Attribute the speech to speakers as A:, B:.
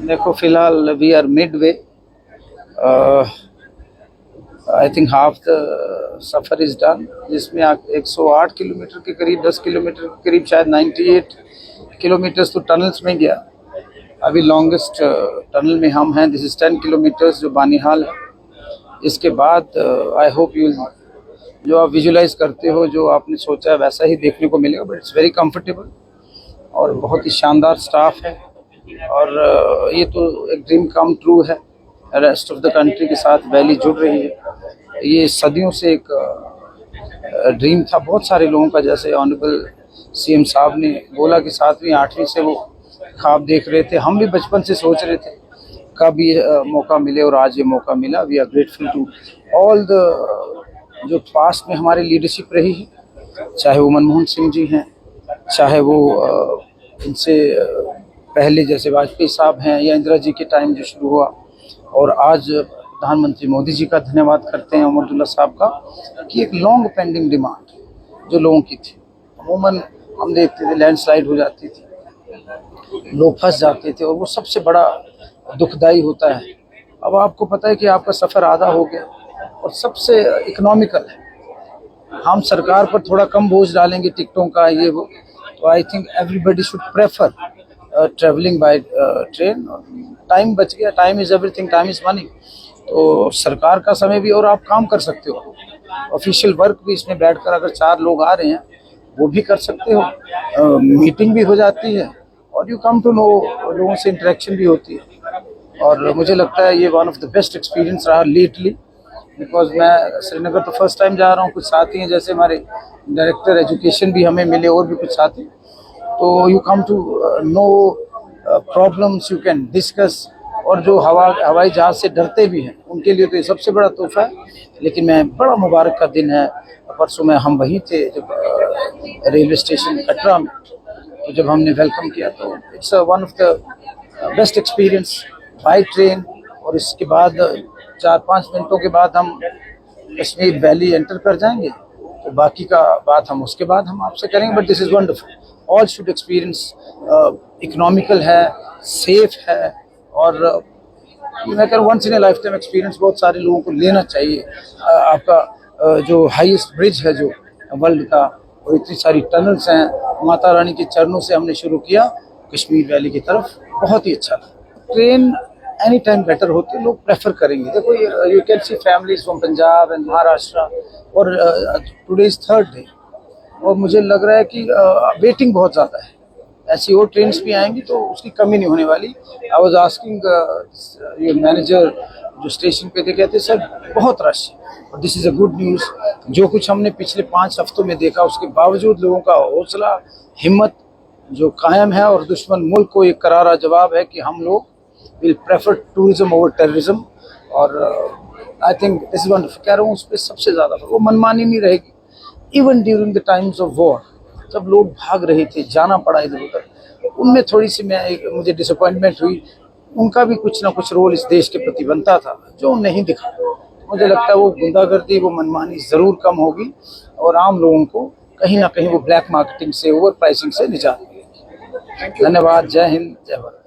A: देखो फिलहाल we are mid way. I think half the सफ़र इज़ डन, जिसमें 108 किलोमीटर के करीब, 10 किलोमीटर के करीब, शायद 98 किलोमीटर्स तो टनल्स में गया। अभी लॉन्गेस्ट टनल में हम हैं, दिस इज़ 10 किलोमीटर्स जो बानिहाल है। इसके बाद आई होप यू, जो आप विजुलाइज करते हो, जो आपने सोचा है वैसा ही देखने को मिलेगा। बट इट्स वेरी कंफर्टेबल और बहुत ही शानदार स्टाफ है। और ये तो एक ड्रीम कम ट्रू है। रेस्ट ऑफ द कंट्री के साथ वैली जुड़ रही है। ये सदियों से एक ड्रीम था बहुत सारे लोगों का। जैसे ऑनरेबल सीएम साहब ने बोला कि 7वीं 8वीं से वो ख्वाब देख रहे थे, हम भी बचपन से सोच रहे थे कब ये मौका मिले, और आज ये मौका मिला। We are grateful to all the जो पास्ट में हमारी लीडरशिप रही है, चाहे वो मनमोहन सिंह जी हैं, चाहे वो इनसे पहले जैसे वाजपेयी साहब हैं, या इंदिरा जी के टाइम जो शुरू हुआ, और आज प्रधानमंत्री मोदी जी का धन्यवाद करते हैं, अहमदुल्ला साहब का, कि एक लॉन्ग पेंडिंग डिमांड जो लोगों की थी। अमूमन हम देखते थे लैंडस्लाइड हो जाती थी, लोग फंस जाते थे, और वो सबसे बड़ा दुखदाई होता है। अब आपको पता है कि आपका सफ़र आधा हो गया, और सबसे इकोनॉमिकल है। हम सरकार पर थोड़ा कम बोझ डालेंगे टिकटों का, ये वो, तो I think everybody should prefer travelling by train. Time बच गया, time is everything, time is money. तो सरकार का समय भी, और आप काम कर सकते हो, ऑफिशियल वर्क भी इसमें बैठकर अगर 4 लोग आ रहे हैं वो भी कर सकते हो। मीटिंग भी हो जाती है, और यू कम टू नो, लोगों से इंटरेक्शन भी होती है। और मुझे लगता है ये one of the best experience रहा लेटली, बिकॉज मैं श्रीनगर तो फर्स्ट टाइम जा रहा हूँ। कुछ साथी हैं, जैसे हमारे डायरेक्टर एजुकेशन भी हमें मिले, और भी कुछ साथी। तो you come to no problems, you can discuss. और जो हवाई जहाज़ से डरते भी हैं, उनके लिए तो ये सबसे बड़ा तोहफा है। लेकिन मैं, बड़ा मुबारक का दिन है। परसों में हम वहीं थे जब रेलवे स्टेशन कटरा में, तो जब हमने वेलकम किया, तो it's one of the best experience by train. और इसके बाद 4-5 मिनटों के बाद हम कश्मीर वैली एंटर कर जाएंगे, तो बाकी का बात हम उसके बाद हम आपसे करेंगे। But this is wonderful, all should experience. Economical है, सेफ है, और मैं कह रहा हूँ once in a lifetime experience बहुत सारे लोगों को लेना चाहिए। आपका जो हाईएस्ट ब्रिज है जो वर्ल्ड का, और इतनी सारी टनल्स हैं, माता रानी के चरणों से हमने शुरू किया कश्मीर वैली की तरफ, बहुत ही अच्छा था। ट्रेन एनी टाइम बेटर होती है, लोग प्रेफर करेंगे। देखो, you can see families from Punjab and Maharashtra, और टुडे इज 3rd डे, और मुझे लग रहा है कि वेटिंग बहुत ज़्यादा है। ऐसी और ट्रेन्स भी आएंगी तो उसकी कमी नहीं होने वाली। आई वॉज आस्किंग ये मैनेजर जो स्टेशन पे थे, कहते सर बहुत रश है, और this is a good news. जो कुछ हमने पिछले 5 हफ्तों में देखा, उसके बावजूद लोगों का हौसला, हिम्मत जो कायम है, और दुश्मन मुल्क को एक करारा जवाब है कि हम लोग will prefer tourism over terrorism. और I think this is wonderful. कह रहा हूँ, उस पर सबसे ज़्यादा वो मनमानी नहीं रहेगी। Even during the times of war, जब लोग भाग रहे थे, जाना पड़ा इधर उधर, उनमें थोड़ी सी मुझे डिसअपॉइंटमेंट हुई। उनका भी कुछ ना कुछ रोल इस देश के प्रति बनता था, जो नहीं दिखा। मुझे लगता है वो गुंडागर्दी, वो मनमानी ज़रूर कम होगी, और आम लोगों को कहीं ना कहीं वो ब्लैक मार्केटिंग से, ओवर प्राइसिंग से निजात मिलेगी। धन्यवाद। जय हिंद, जय भारत।